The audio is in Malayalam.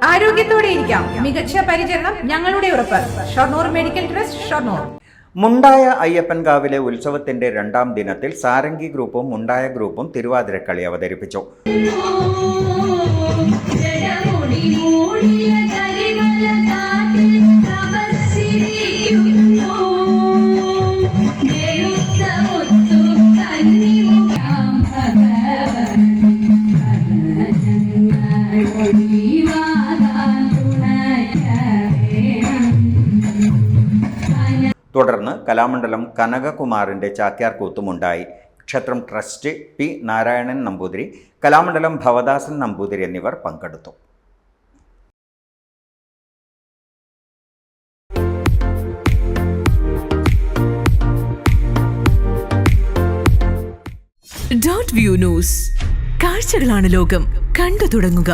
ആരോഗ്യത്തോടെ ഇരിക്കാം. മികച്ച പരിചരണം ഞങ്ങളുടെ ഉറപ്പ്. Shoranur medical trust, Shoranur. മുണ്ടായ അയ്യപ്പൻകാവിലെ ഉത്സവത്തിന്റെ 2ാം ദിനത്തിൽ സാരംഗി ഗ്രൂപ്പും മുണ്ടായ ഗ്രൂപ്പും തിരുവാതിരക്കളി അവതരിപ്പിച്ചു. തുടർന്ന് കലാമണ്ഡലം കനകകുമാറിന്റെ ചാക്യാർകൂത്തുമുണ്ടായി. ക്ഷേത്രം ട്രസ്റ്റ് പി നാരായണൻ നമ്പൂതിരി, കലാമണ്ഡലം ഭവദാസൻ നമ്പൂതിരി എന്നിവർ പങ്കെടുത്തു. Dot view news. കാഴ്ചകളാണ് ലോകം. കണ്ടു തുടങ്ങുക.